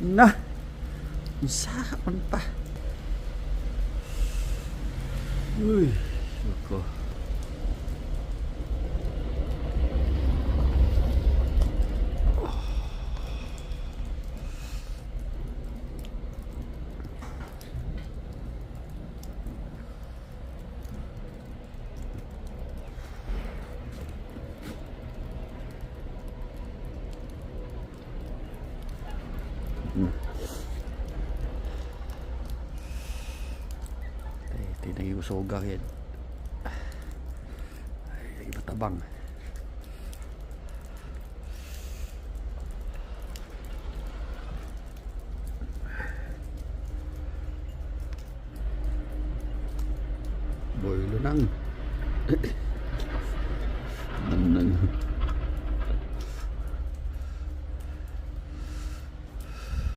Na, saan pa? Uy, ako. Tinagi ko soga yan. Ay, iba tabang. Boylo nang.